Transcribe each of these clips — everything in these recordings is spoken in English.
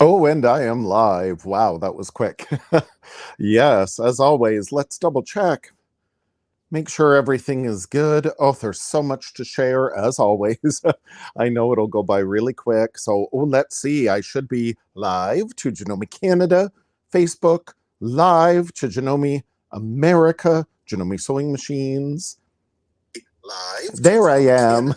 Oh, and I am live. Wow, that was quick. Yes, as always, let's double check. Make sure everything is good. Oh, there's so much to share, as always. I know it'll go by really quick. So, let's see. I should be live to Genome Canada, Facebook, live to Genome America, Genome Sewing Machines. Live. There I am.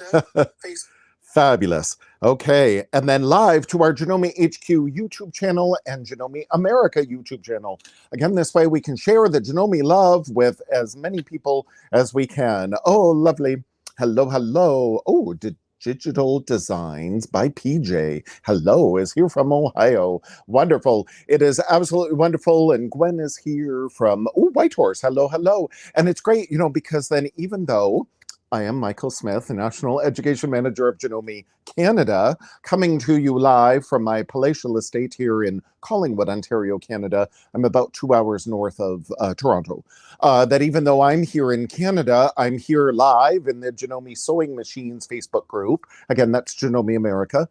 Fabulous. Okay, and then live to our Genome HQ YouTube channel and Genome America YouTube channel. Again, this way we can share the Genome love with as many people as we can. Oh, lovely. Hello, hello. Oh, Digital Designs by PJ. Hello, is here from Ohio. Wonderful. It is absolutely wonderful. And Gwen is here from Whitehorse. Hello, hello. And it's great, because then even though I am Michael Smith, the National Education Manager of Genome Canada, coming to you live from my palatial estate here in Collingwood, Ontario, Canada. I'm about 2 hours north of Toronto. That even though I'm here in Canada, I'm here live in the Genome Sewing Machines Facebook group. Again, that's Genome America,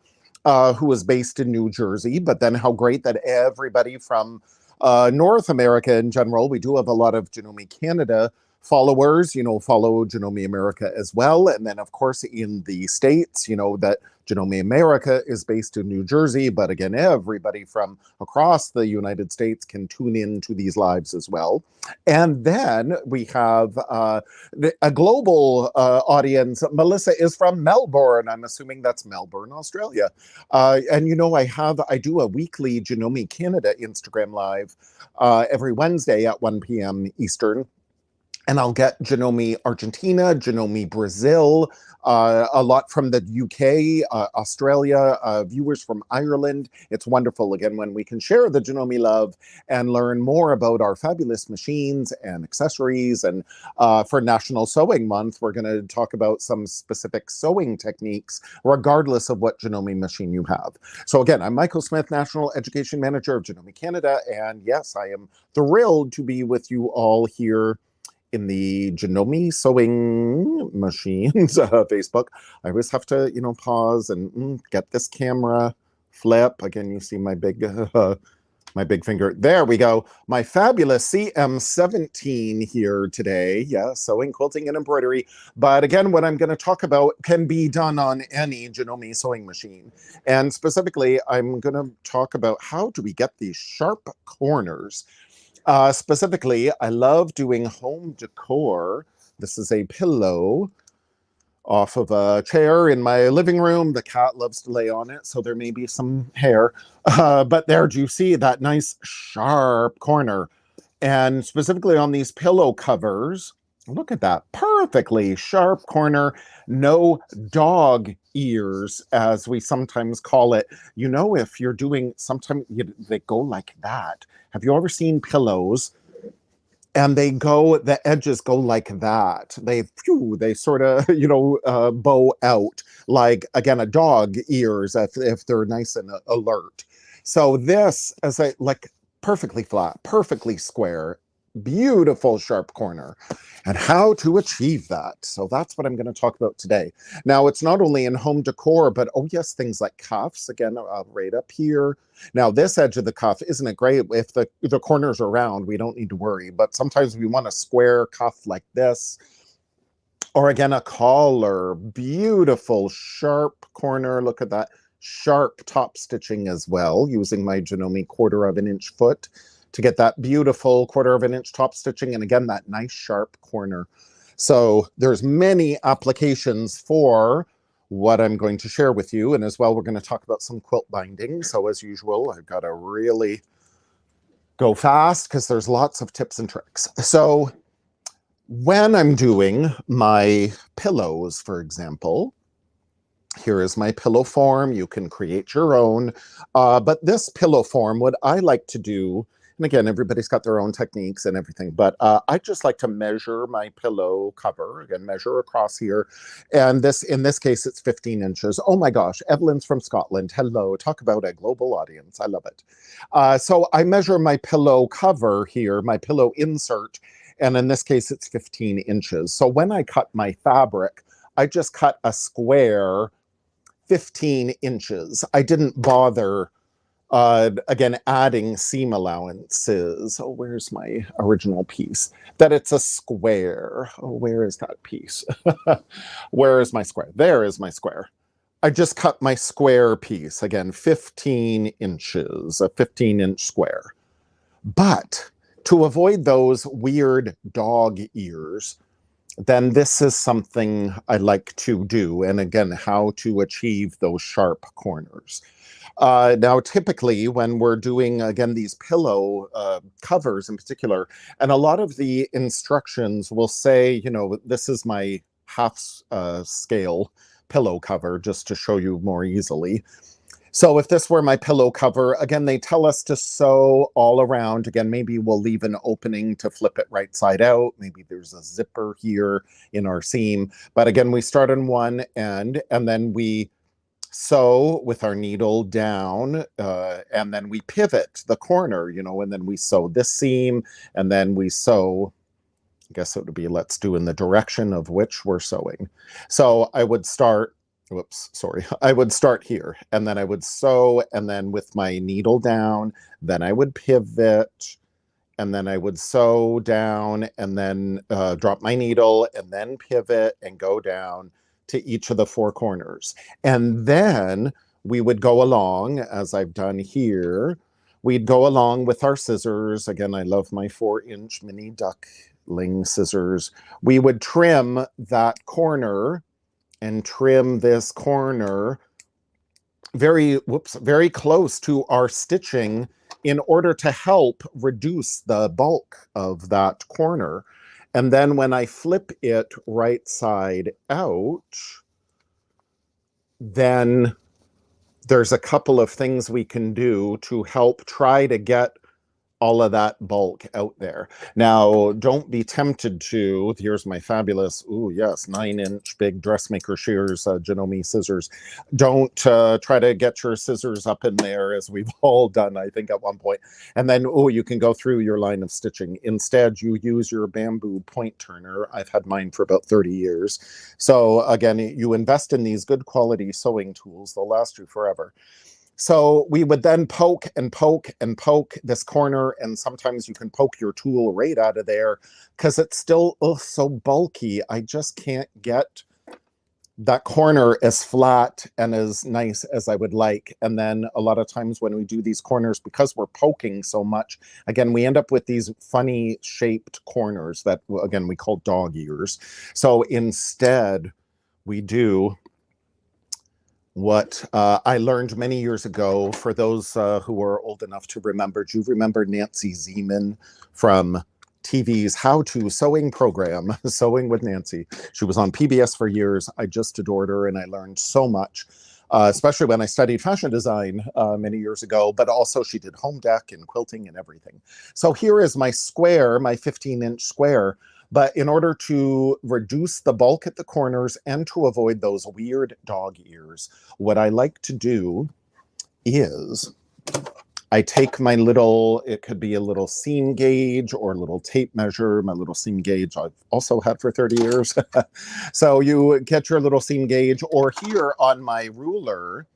who is based in New Jersey. But then how great that everybody from North America in general, we do have a lot of Genome Canada followers, follow Genome America as well. And then, of course, in the States, that Genome America is based in New Jersey. But again, everybody from across the United States can tune in to these lives as well. And then we have a global audience. Melissa is from Melbourne. I'm assuming that's Melbourne, Australia. And, I do a weekly Genome Canada Instagram live every Wednesday at 1 p.m. Eastern. And I'll get Genome Argentina, Genome Brazil, a lot from the UK, Australia, viewers from Ireland. It's wonderful, again, when we can share the Genome love and learn more about our fabulous machines and accessories. And for National Sewing Month, we're going to talk about some specific sewing techniques, regardless of what Genome machine you have. So again, I'm Michael Smith, National Education Manager of Genome Canada. And yes, I am thrilled to be with you all here in the Genome Sewing Machines Facebook. I always have to, pause and get this camera flip. Again, you see my big finger. There we go. My fabulous CM17 here today. Yeah, sewing, quilting, and embroidery. But again, what I'm going to talk about can be done on any Genome sewing machine. And specifically, I'm going to talk about how do we get these sharp corners. Specifically, I love doing home decor. This is a pillow off of a chair in my living room. The cat loves to lay on it, so there may be some hair. But there, do you see that nice sharp corner? And specifically on these pillow covers, look at that, perfectly sharp corner, no dog ears, as we sometimes call it. If you're doing, sometimes they go like that. Have you ever seen pillows? And the edges go like that. They sort of, bow out like, again, a dog ears if they're nice and alert. So this, perfectly flat, perfectly square, beautiful sharp corner, and how to achieve that. So that's what I'm going to talk about today. Now, it's not only in home decor, but yes, things like cuffs, again, right up here. Now, this edge of the cuff, isn't it great? If the corners are round, we don't need to worry, but sometimes we want a square cuff like this. Or again, a collar, beautiful sharp corner. Look at that sharp top stitching as well, using my Genome 1/4 inch foot to get that beautiful 1/4 inch top stitching, and again, that nice sharp corner. So there's many applications for what I'm going to share with you. And as well, we're going to talk about some quilt binding. So as usual, I've got to really go fast because there's lots of tips and tricks. So when I'm doing my pillows, for example, here is my pillow form. You can create your own. But this pillow form, what I like to do, and again, everybody's got their own techniques and everything, but I just like to measure my pillow cover, again, measure across here. And in this case, it's 15 inches. Oh my gosh, Evelyn's from Scotland. Hello, talk about a global audience. I love it. So I measure my pillow cover here, my pillow insert, and in this case, it's 15 inches. So when I cut my fabric, I just cut a square 15 inches. I didn't bother Again, adding seam allowances. Oh, where's my original piece? That it's a square. Oh, where is that piece? Where is my square? There is my square. I just cut my square piece. Again, 15 inches, a 15-inch square. But to avoid those weird dog ears, then this is something I like to do. And again, how to achieve those sharp corners. Now, typically, when we're doing, again, these pillow covers in particular, and a lot of the instructions will say, you know, this is my half scale pillow cover, just to show you more easily. So if this were my pillow cover, again, they tell us to sew all around. Again, maybe we'll leave an opening to flip it right side out. Maybe there's a zipper here in our seam. But again, we start on one end and then we sew with our needle down, and then we pivot the corner, you know, and then we sew this seam, and then we sew, I guess it would be, let's do in the direction of which we're sewing. So I would start, whoops, sorry, I would start here, and then I would sew, and then with my needle down, then I would pivot, and then I would sew down, and then drop my needle, and then pivot and go down to each of the four corners. And then we would go along, as I've done here, we'd go along with our scissors. Again, I love my 4-inch mini duckling scissors. We would trim that corner and trim this corner very close to our stitching in order to help reduce the bulk of that corner. And then when I flip it right side out, then there's a couple of things we can do to help try to get all of that bulk out there. Now, don't be tempted to, here's my fabulous, ooh, yes, 9-inch big dressmaker shears, Janome scissors. Don't try to get your scissors up in there, as we've all done, I think, at one point. And then, oh, you can go through your line of stitching. Instead, you use your bamboo point turner. I've had mine for about 30 years. So again, you invest in these good quality sewing tools. They'll last you forever. So we would then poke and poke and poke this corner, and sometimes you can poke your tool right out of there because it's still so bulky. I just can't get that corner as flat and as nice as I would like. And then a lot of times when we do these corners, because we're poking so much, again, we end up with these funny shaped corners that, again, we call dog ears. So instead, we do what I learned many years ago. For those who are old enough to remember, do you remember Nancy Zeman from TV's How To Sewing program, Sewing with Nancy? She was on PBS for years. I just adored her, and I learned so much, especially when I studied fashion design many years ago, but also she did home deck and quilting and everything. So here is my square, my 15-inch square. But in order to reduce the bulk at the corners and to avoid those weird dog ears, what I like to do is I take my little, it could be a little seam gauge or a little tape measure, my little seam gauge I've also had for 30 years. So you get your little seam gauge, or here on my ruler,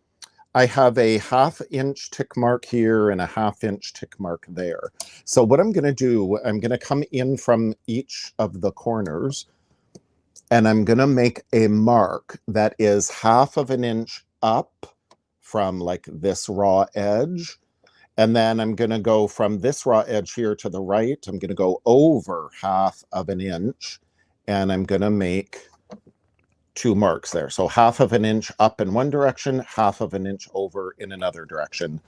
I have a 1/2-inch tick mark here and a 1/2-inch tick mark there. So what I'm going to do, I'm going to come in from each of the corners, and I'm going to make a mark that is 1/2 inch up from like this raw edge. And then I'm going to go from this raw edge here to the right. I'm going to go over 1/2 inch, and I'm going to make 2 marks there. So 1/2 inch up in one direction, 1/2 inch over in another direction.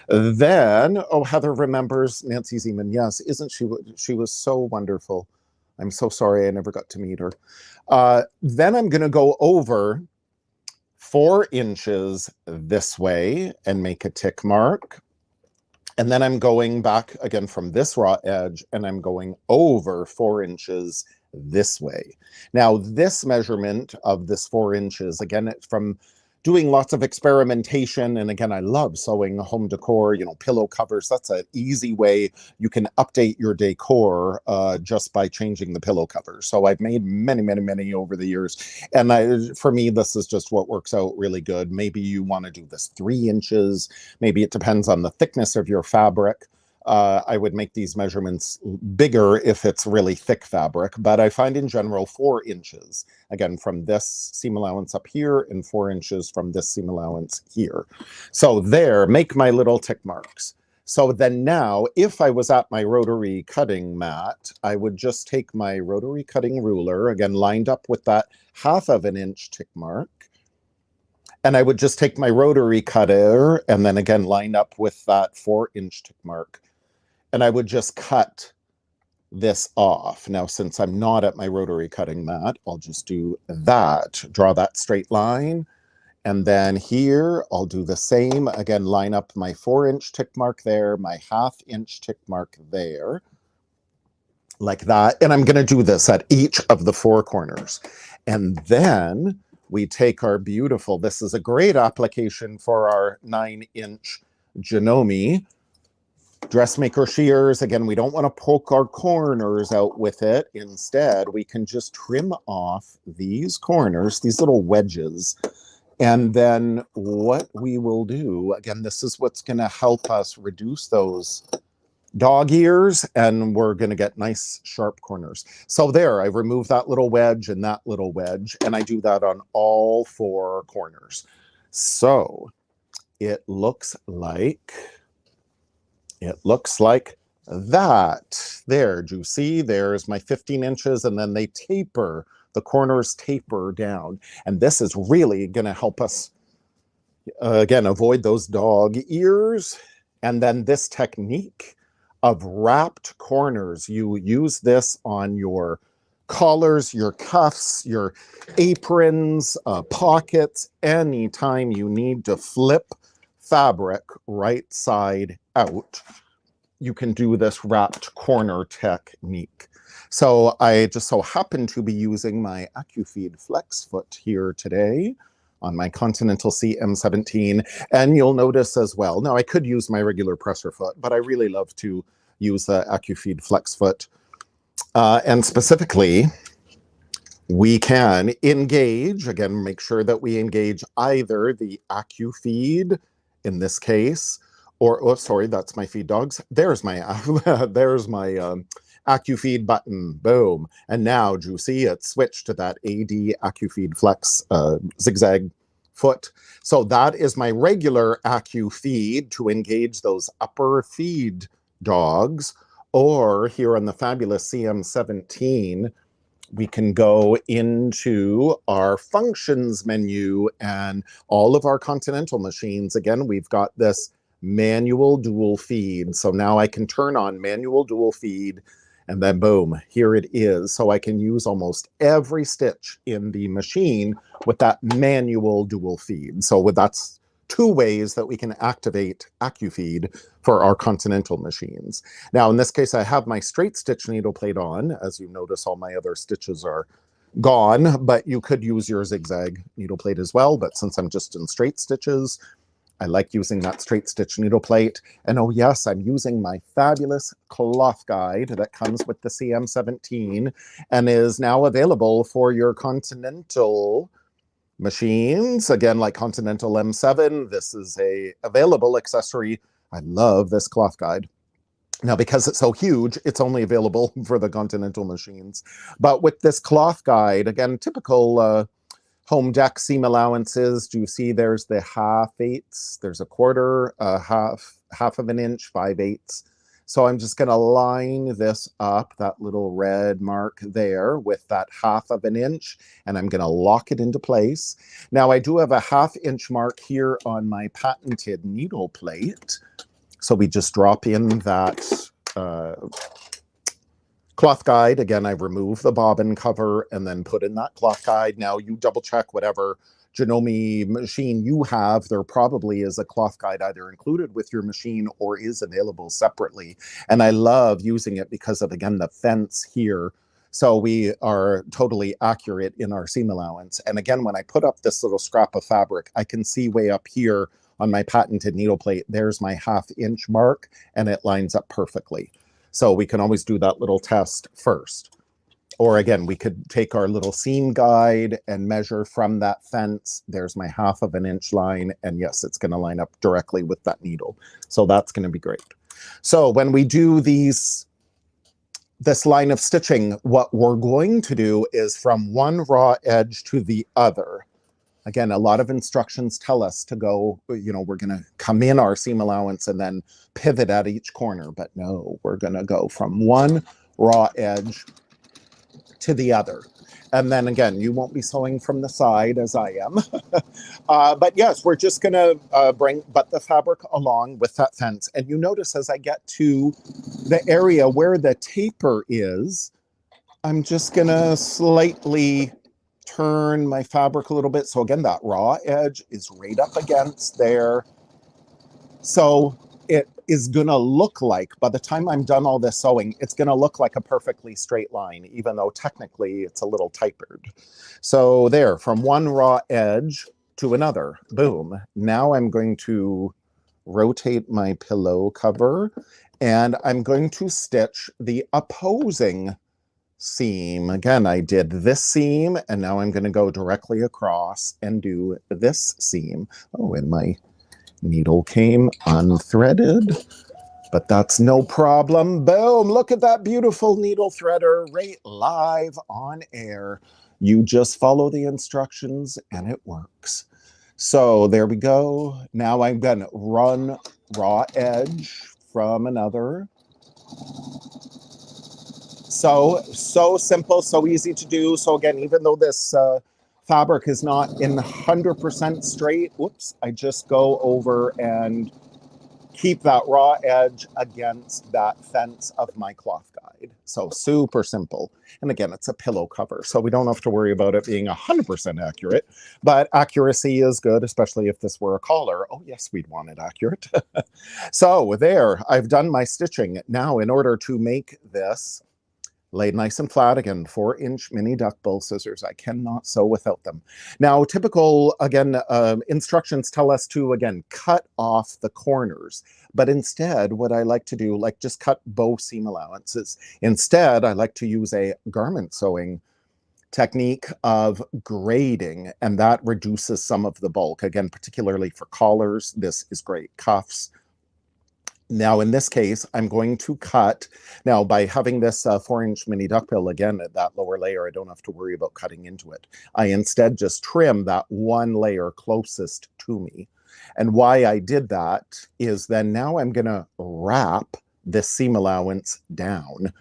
Then, oh, Heather remembers Nancy Zeman. Yes, isn't she? She was so wonderful. I'm so sorry I never got to meet her. Then I'm going to go over 4 inches this way and make a tick mark. And then I'm going back again from this raw edge, and I'm going over 4 inches this way. Now, this measurement of this 4 inches, again, it's from doing lots of experimentation. And again, I love sewing home decor, you know, pillow covers. That's an easy way you can update your decor just by changing the pillow covers. So I've made many, many, many over the years. And for me, this is just what works out really good. Maybe you want to do this 3 inches. Maybe it depends on the thickness of your fabric. I would make these measurements bigger if it's really thick fabric, but I find in general 4 inches, again, from this seam allowance up here and 4 inches from this seam allowance here. So there, make my little tick marks. So then now, if I was at my rotary cutting mat, I would just take my rotary cutting ruler, again, lined up with that 1/2 inch tick mark, and I would just take my rotary cutter and then again line up with that 4-inch tick mark. And I would just cut this off. Now, since I'm not at my rotary cutting mat, I'll just do that, draw that straight line. And then here, I'll do the same. Again, line up my 4-inch tick mark there, my 1/2-inch tick mark there, like that. And I'm going to do this at each of the 4 corners. And then we take our beautiful, this is a great application for our 9-inch Janome dressmaker shears. Again, we don't want to poke our corners out with it. Instead, we can just trim off these corners, these little wedges. And then what we will do, again, this is what's going to help us reduce those dog ears, and we're going to get nice sharp corners. So there, I remove that little wedge and that little wedge, and I do that on all 4 corners. So it looks like that. There, do you see? There's my 15 inches, and then they taper, the corners taper down. And this is really going to help us, again, avoid those dog ears. And then this technique of wrapped corners, you use this on your collars, your cuffs, your aprons, pockets, anytime you need to flip fabric right side out, you can do this wrapped corner technique. So I just so happen to be using my AccuFeed Flex Foot here today on my Continental CM17, and you'll notice as well, now I could use my regular presser foot, but I really love to use the AccuFeed Flex Foot. And specifically, we can engage, again, make sure that we engage either the AccuFeed, in this case, or, oh, sorry, that's my feed dogs. There's my, there's my AccuFeed button, boom. And now, do you see it switched to that AD AccuFeed Flex zigzag foot. So that is my regular AccuFeed to engage those upper feed dogs. Or here on the fabulous CM17, we can go into our functions menu, and all of our Continental machines, again, we've got this manual dual feed. So now I can turn on manual dual feed, and then boom, here it is. So I can use almost every stitch in the machine with that manual dual feed. So that's 2 ways that we can activate AccuFeed for our Continental machines. Now, in this case, I have my straight stitch needle plate on. As you notice, all my other stitches are gone, but you could use your zigzag needle plate as well. But since I'm just in straight stitches, I like using that straight stitch needle plate. And oh yes, I'm using my fabulous cloth guide that comes with the CM17 and is now available for your Continental machines. Again, like Continental M7, this is a available accessory. I love this cloth guide. Now, because it's so huge, it's only available for the Continental machines. But with this cloth guide, again, typical home deck seam allowances. Do you see there's the 1/2, there's a 1/4, half of an inch, 5/8. So I'm just going to line this up, that little red mark there, with that 1/2 inch, and I'm going to lock it into place. Now, I do have a 1/2 inch mark here on my patented needle plate. So we just drop in that cloth guide. Again, I remove the bobbin cover and then put in that cloth guide. Now, you double check whatever Janome machine you have. There probably is a cloth guide either included with your machine or is available separately. And I love using it because of, again, the fence here So we are totally accurate in our seam allowance. And again, when I put up this little scrap of fabric, I can see way up here on my patented needle plate, there's my 1/2 inch mark, and it lines up perfectly. So we can always do that little test first. Or again, we could take our little seam guide and measure from that fence. There's my 1/2 inch line. And yes, it's going to line up directly with that needle. So that's going to be great. So when we do this line of stitching, what we're going to do is from one raw edge to the other. Again, a lot of instructions tell us to go, we're going to come in our seam allowance and then pivot at each corner. But no, we're going to go from one raw edge to the other. And then again, you won't be sewing from the side as I am. But yes, we're just going to butt the fabric along with that fence. And you notice as I get to the area where the taper is, I'm just going to slightly turn my fabric a little bit. So again, that raw edge is right up against there. So it is going to look like, by the time I'm done all this sewing, it's going to look like a perfectly straight line, even though technically it's a little tapered. So there, from one raw edge to another, boom. Now I'm going to rotate my pillow cover, and I'm going to stitch the opposing seam. Again, I did this seam, and now I'm going to go directly across and do this seam. Oh, and my needle came unthreaded, but that's no problem. Boom, look at that beautiful needle threader right live on air. You just follow the instructions and it works. So there we go. Now I'm going to run raw edge from another. So simple, so easy to do. So again, even though this fabric is not in 100% straight, whoops, I just go over and keep that raw edge against that fence of my cloth guide. So super simple. And again, it's a pillow cover, so we don't have to worry about it being 100% accurate, but accuracy is good, especially if this were a collar. Oh yes, we'd want it accurate. So there, I've done my stitching. Now, in order to make this laid nice and flat, again, 4-inch mini duck bill scissors. I cannot sew without them. Now, typical, again, instructions tell us to, again, cut off the corners. But instead, what I like to do, like just cut both seam allowances. Instead, I like to use a garment sewing technique of grading, and that reduces some of the bulk. Again, particularly for collars, this is great. Cuffs. Now, in this case, I'm going to cut. Now, by having this 4-inch mini duckbill, again, at that lower layer, I don't have to worry about cutting into it. I instead just trim that one layer closest to me. And why I did that is then now I'm going to wrap this seam allowance down.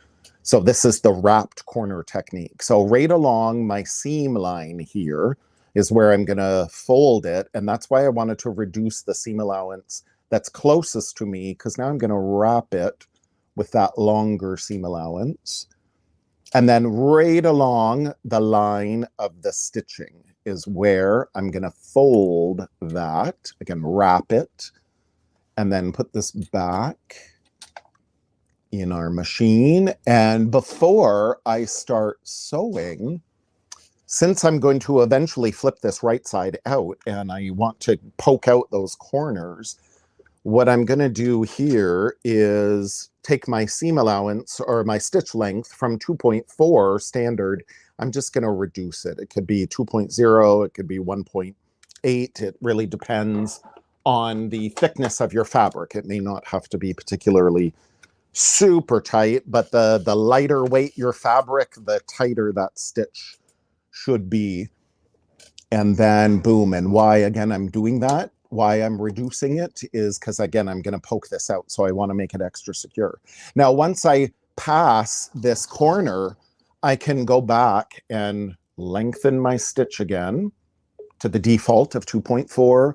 So this is the wrapped corner technique. So right along my seam line here is where I'm going to fold it. And that's why I wanted to reduce the seam allowance that's closest to me, because now I'm going to wrap it with that longer seam allowance. And then right along the line of the stitching is where I'm going to fold that. Again, wrap it, and then put this back in our machine. And before I start sewing, since I'm going to eventually flip this right side out and I want to poke out those corners, what I'm going to do here is take my seam allowance or my stitch length from 2.4 standard. I'm just going to reduce it. It could be 2.0, it could be 1.8. It really depends on the thickness of your fabric. It may not have to be particularly super tight, but the lighter weight your fabric, the tighter that stitch should be. And then boom. And why, again, I'm doing that, why I'm reducing it is because, again, I'm going to poke this out. So I want to make it extra secure. Now, once I pass this corner, I can go back and lengthen my stitch again to the default of 2.4,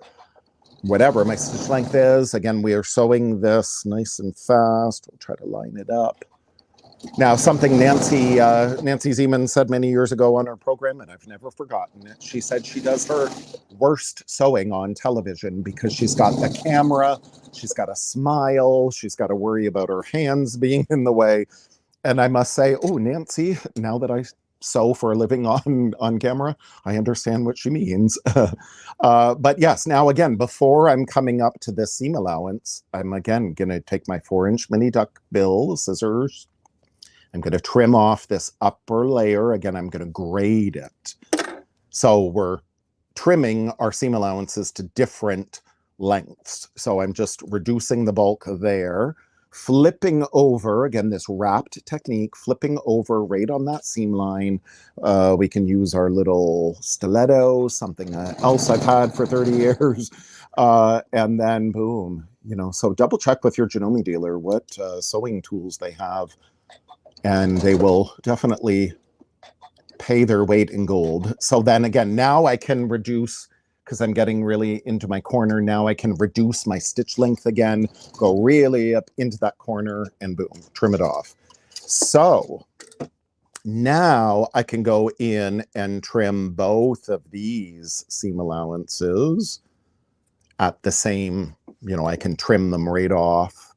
whatever my stitch length is. Again, we are sewing this nice and fast. We'll try to line it up. Now, something Nancy Zeman said many years ago on our program, and I've never forgotten it. She said she does her worst sewing on television because she's got the camera, she's got a smile, she's got to worry about her hands being in the way. And I must say, oh, Nancy, now that I sew for a living on camera, I understand what she means. But yes, now again, before I'm coming up to this seam allowance, I'm again going to take my 4-inch mini duck bill scissors. I'm going to trim off this upper layer. Again, I'm going to grade it. So we're trimming our seam allowances to different lengths. So I'm just reducing the bulk there, flipping over, again, this wrapped technique, flipping over right on that seam line. We can use our little stiletto, something else I've had for 30 years. And then boom, you know, so double check with your Janome dealer what sewing tools they have, and they will definitely pay their weight in gold. So then again, now I can reduce, because I'm getting really into my corner, now I can reduce my stitch length again, go really up into that corner, and boom, trim it off. So now I can go in and trim both of these seam allowances at the same, you know, I can trim them right off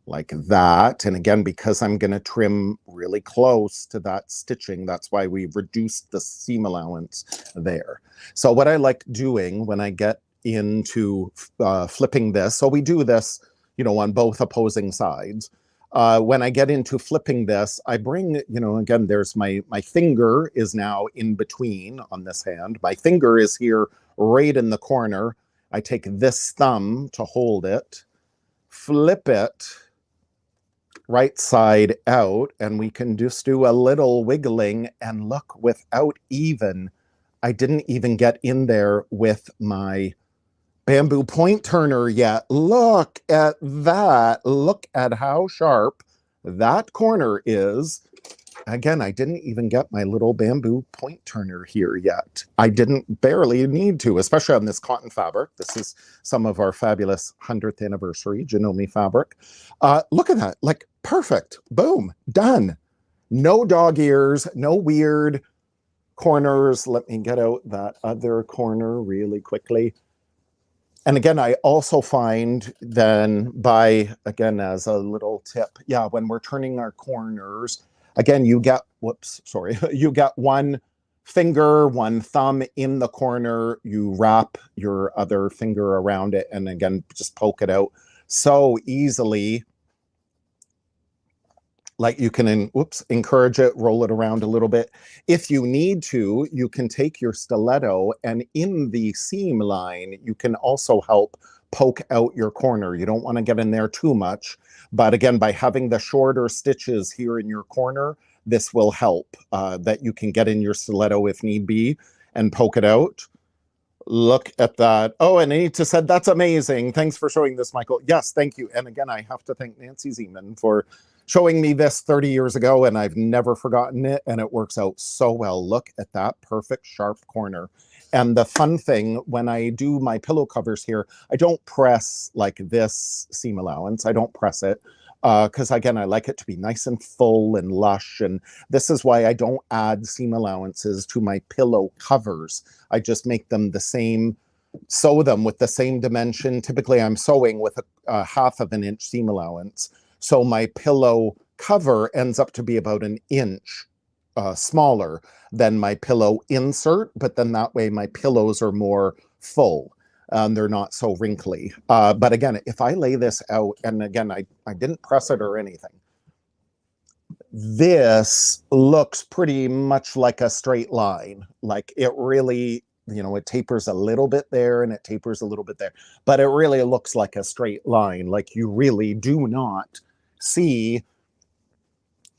like that. And again, because I'm going to trim really close to that stitching, that's why we reduced the seam allowance there. So what I like doing when I get into flipping this, so we do this, you know, on both opposing sides. When I get into flipping this, I bring, you know, again, there's my finger is now in between on this hand. My finger is here right in the corner. I take this thumb to hold it, flip it right side out, and we can just do a little wiggling, and look, without even, I didn't even get in there with my bamboo point turner yet. Look at that. Look at how sharp that corner is. Again, I didn't even get my little bamboo point turner here yet. I didn't barely need to, especially on this cotton fabric. This is some of our fabulous 100th anniversary Janome fabric. Look at that, like perfect, boom, done. No dog ears, no weird corners. Let me get out that other corner really quickly. And again, I also find then by, again, as a little tip, yeah, when we're turning our corners, again, you get, whoops, sorry, you get one finger, one thumb in the corner, you wrap your other finger around it, and again, just poke it out so easily. Like you can, encourage it, roll it around a little bit. If you need to, you can take your stiletto, and in the seam line, you can also help poke out your corner. You don't want to get in there too much. But again, by having the shorter stitches here in your corner, this will help that you can get in your stiletto if need be and poke it out. Look at that. Oh, and Anita said, that's amazing. Thanks for showing this, Michael. Yes, thank you. And again, I have to thank Nancy Zeman for showing me this 30 years ago, and I've never forgotten it, and it works out so well. Look at that perfect sharp corner. And the fun thing, when I do my pillow covers here, I don't press like this seam allowance. I don't press it because again, I like it to be nice and full and lush. And this is why I don't add seam allowances to my pillow covers. I just make them the same, sew them with the same dimension. Typically I'm sewing with a 1/2 inch seam allowance. So my pillow cover ends up to be about 1 inch smaller than my pillow insert, but then that way my pillows are more full. They're not so wrinkly. But again, if I lay this out, and again, I didn't press it or anything, this looks pretty much like a straight line. Like it really, you know, it tapers a little bit there and it tapers a little bit there, but it really looks like a straight line. Like you really do not see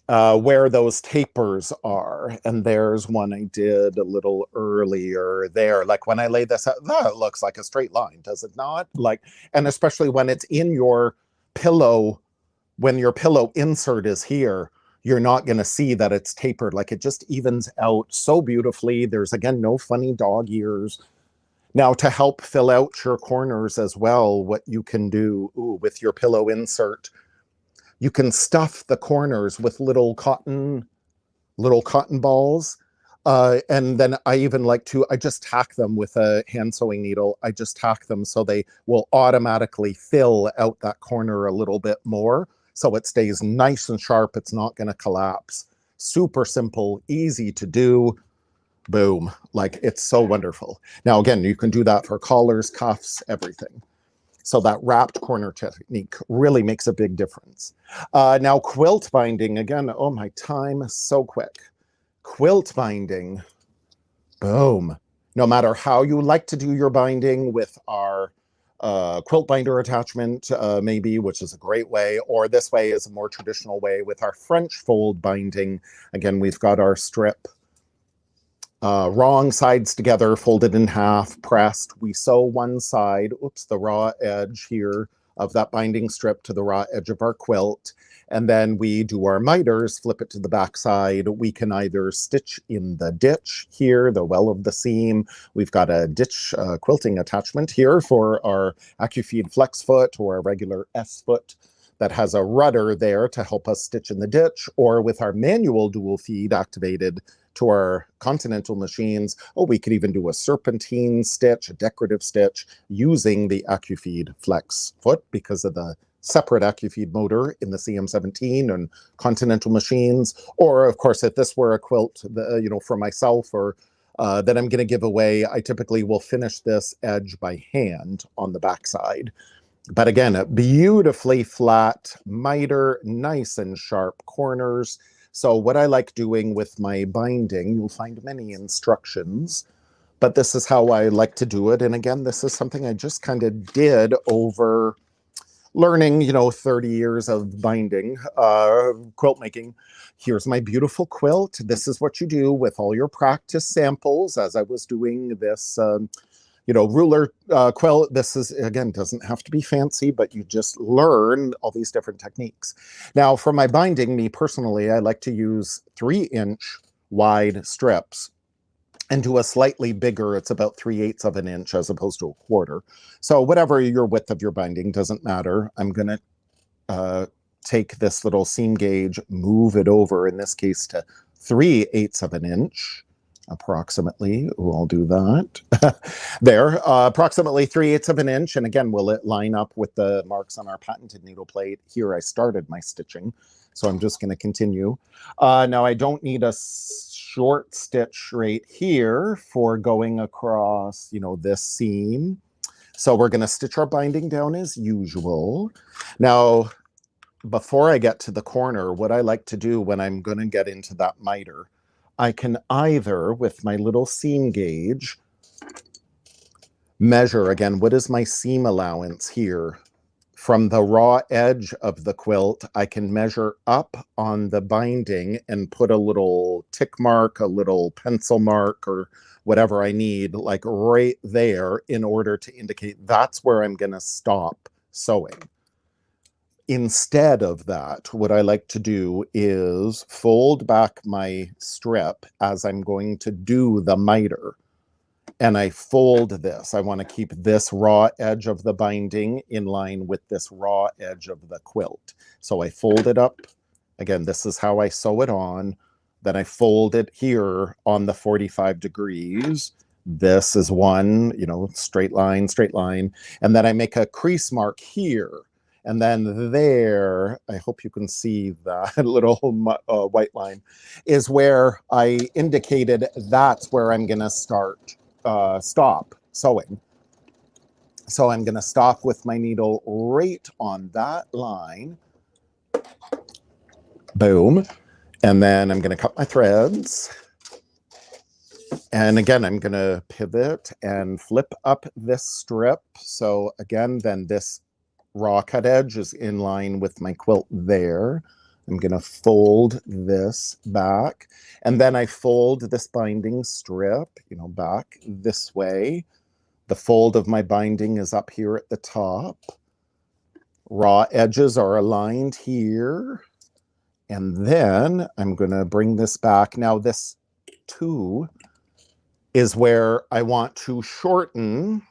where those tapers are. And there's one I did a little earlier there. Like when I lay this out, that looks like a straight line, does it not? Like, and especially when it's in your pillow, when your pillow insert is here, you're not going to see that it's tapered. Like it just evens out so beautifully. There's again, no funny dog ears. Now to help fill out your corners as well, what you can do with your pillow insert, you can stuff the corners with little cotton balls. And then I even like to, I just tack them with a hand sewing needle. I just tack them so they will automatically fill out that corner a little bit more. so it stays nice and sharp. It's not going to collapse. Super simple, easy to do. Boom. Like, it's so wonderful. Now, again, you can do that for collars, cuffs, everything. So that wrapped corner technique really makes a big difference. Now, quilt binding, again, oh, my time, so quick. Quilt binding, boom. No matter how you like to do your binding with our quilt binder attachment, maybe, which is a great way, or this way is a more traditional way with our French fold binding. Again, we've got our strip, wrong sides together, folded in half, pressed. We sew one side, oops, the raw edge here of that binding strip to the raw edge of our quilt. And then we do our miters, flip it to the back side. We can either stitch in the ditch here, the well of the seam. We've got a ditch quilting attachment here for our AccuFeed Flex foot or a regular S foot that has a rudder there to help us stitch in the ditch, or with our manual dual feed activated to our Continental machines. Oh, we could even do a serpentine stitch, a decorative stitch, using the AccuFeed Flex foot because of the separate AccuFeed motor in the CM17 and Continental machines. Or, of course, if this were a quilt, you know, for myself or that I'm going to give away, I typically will finish this edge by hand on the backside. But again, a beautifully flat miter, nice and sharp corners. So what I like doing with my binding, you'll find many instructions, but this is how I like to do it. And again, this is something I just kind of did over learning, you know, 30 years of binding, quilt making. Here's my beautiful quilt. This is what you do with all your practice samples as I was doing this you know, ruler quilt. This is, again, doesn't have to be fancy, but you just learn all these different techniques. Now, for my binding, me personally, I like to use 3-inch wide strips and do a slightly bigger, it's about 3/8 of an inch as opposed to a quarter. So whatever your width of your binding, doesn't matter. I'm going to take this little seam gauge, move it over, in this case, to 3/8 of an inch. Approximately, we'll do that. There, approximately 3/8 of an inch. And again, will it line up with the marks on our patented needle plate? Here I started my stitching, so I'm just going to continue. Now I don't need a short stitch right here for going across, you know, this seam. So we're going to stitch our binding down as usual. Now, before I get to the corner, what I like to do when I'm going to get into that miter, I can either, with my little seam gauge, measure, again, what is my seam allowance here? From the raw edge of the quilt, I can measure up on the binding and put a little tick mark, a little pencil mark, or whatever I need, like right there, in order to indicate that's where I'm going to stop sewing. Instead of that, what I like to do is fold back my strip as I'm going to do the miter. And I fold this. I want to keep this raw edge of the binding in line with this raw edge of the quilt. So I fold it up. Again, this is how I sew it on. Then I fold it here on the 45 degrees. This is one, you know, straight line, straight line. And then I make a crease mark here. And then there, I hope you can see that little white line, is where I indicated that's where I'm going to stop sewing. So I'm going to stop with my needle right on that line. Boom. And then I'm going to cut my threads. And again, I'm going to pivot and flip up this strip. So again, then this raw cut edge is in line with my quilt there. I'm going to fold this back, and then I fold this binding strip, you know, back this way. The fold of my binding is up here at the top. Raw edges are aligned here. And then I'm going to bring this back. Now this 2 is where I want to shorten.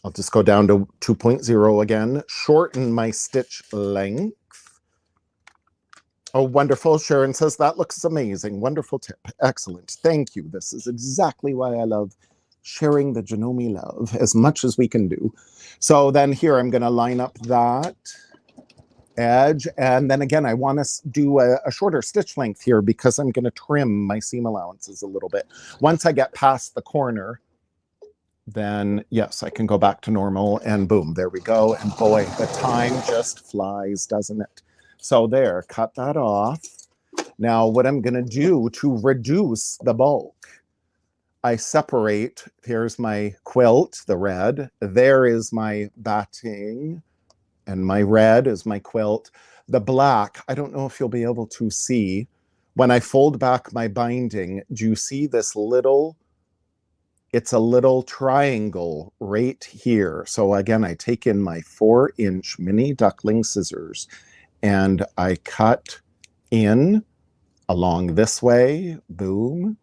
I'll just go down to 2.0 again, shorten my stitch length. Oh, wonderful. Sharon says, that looks amazing. Wonderful tip. Excellent. Thank you. This is exactly why I love sharing the Janome love as much as we can do. So then here I'm going to line up that edge. And then again, I want to do a shorter stitch length here because I'm going to trim my seam allowances a little bit. Once I get past the corner, then yes, I can go back to normal and boom, there we go. And boy, the time just flies, doesn't it? So there, cut that off. Now what I'm going to do to reduce the bulk, I separate, here's my quilt, the red, there is my batting, and my red is my quilt. The black, I don't know if you'll be able to see, when I fold back my binding, do you see this little, it's a little triangle right here. So again, I take in my 4-inch mini duckling scissors and I cut in along this way, boom.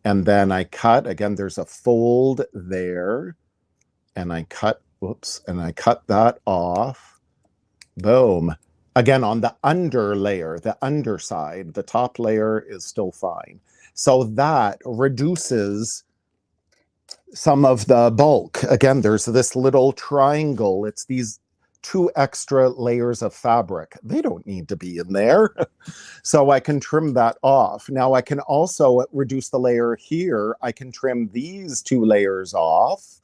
And then I cut, again, there's a fold there, and I cut, whoops, and I cut that off, boom. Again, on the under layer, the underside, the top layer is still fine. So that reduces some of the bulk. Again, there's this little triangle. It's these 2 extra layers of fabric. They don't need to be in there. So I can trim that off. Now I can also reduce the layer here. I can trim these 2 layers off.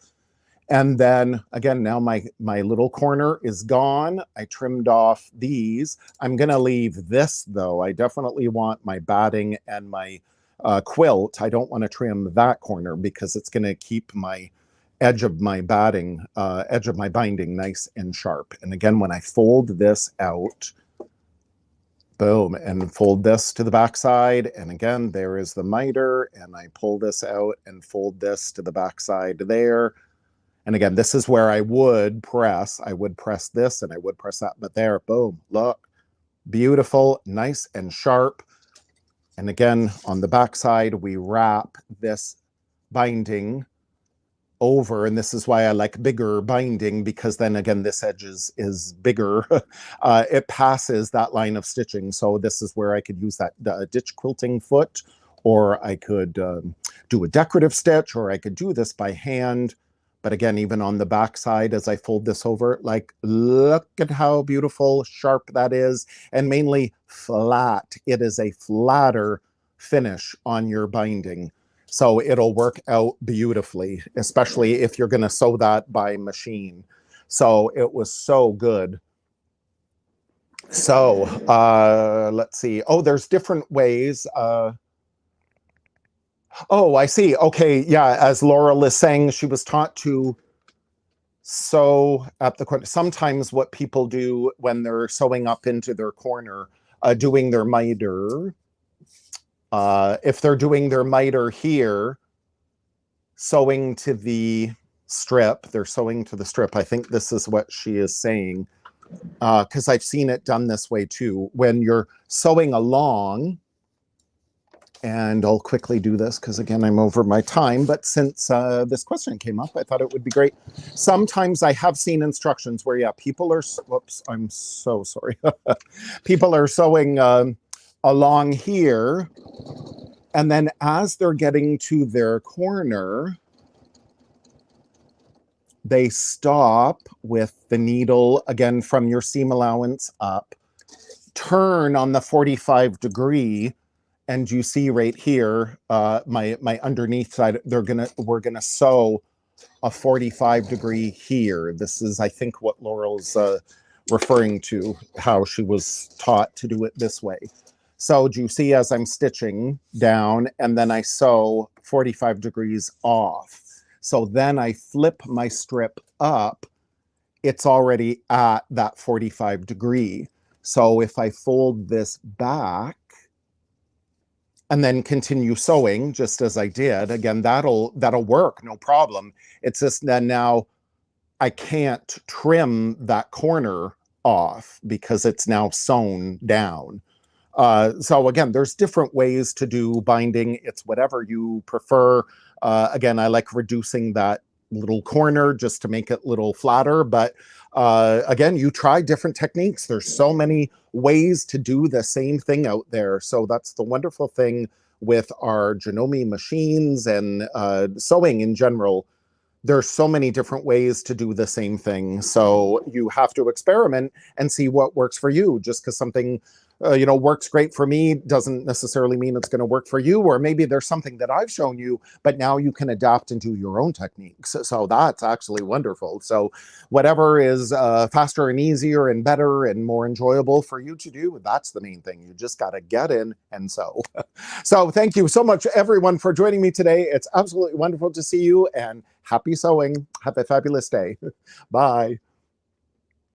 And then again, now my little corner is gone. I trimmed off these. I'm gonna leave this though. I definitely want my batting and my quilt. I don't want to trim that corner because it's gonna keep my edge of my batting, edge of my binding nice and sharp. And again, when I fold this out, boom, and fold this to the back side, and again, there is the miter, and I pull this out and fold this to the back side there. And again, this is where I would press this and I would press that, but there, boom, look, beautiful, nice and sharp. And again, on the back side, we wrap this binding over, and this is why I like bigger binding, because then again, this edge is bigger. It passes that line of stitching. So this is where I could use that ditch quilting foot, or I could do a decorative stitch, or I could do this by hand. But again, even on the back side, as I fold this over, like, look at how beautiful, sharp that is, and mainly flat. It is a flatter finish on your binding. So it'll work out beautifully, especially if you're going to sew that by machine. So it was so good. So let's see. Oh, there's different ways. Oh, I see. Okay, yeah, as Laurel is saying, she was taught to sew at the corner. Sometimes what people do when they're sewing up into their corner, doing their miter, if they're doing their miter here, sewing to the strip, they're sewing to the strip. I think this is what she is saying, because I've seen it done this way too. When you're sewing along, and I'll quickly do this because again, I'm over my time, but since this question came up, I thought it would be great. Sometimes I have seen instructions where, yeah, people are, whoops, I'm so sorry. People are sewing along here, and then as they're getting to their corner, they stop with the needle, again, from your seam allowance up, turn on the 45 degree, and you see right here, my underneath side, we're gonna sew a 45 degree here. This is, I think, what Laurel's referring to, how she was taught to do it this way. So do you see as I'm stitching down, and then I sew 45 degrees off. So then I flip my strip up, it's already at that 45 degree. So if I fold this back, and then continue sewing just as I did, again, that'll work, no problem. It's just that now I can't trim that corner off because it's now sewn down. So again, there's different ways to do binding. It's whatever you prefer. Again, I like reducing that little corner just to make it a little flatter, but again, you try different techniques. There's so many ways to do the same thing out there. So that's the wonderful thing with our Janome machines and sewing in general. There's so many different ways to do the same thing. So you have to experiment and see what works for you. Just because something works great for me doesn't necessarily mean it's going to work for you. Or maybe there's something that I've shown you, but now you can adapt and do your own techniques. So that's actually wonderful. So whatever is faster and easier and better and more enjoyable for you to do, that's the main thing. You just got to get in and sew. So thank you so much, everyone, for joining me today. It's absolutely wonderful to see you, and happy sewing. Have a fabulous day. Bye.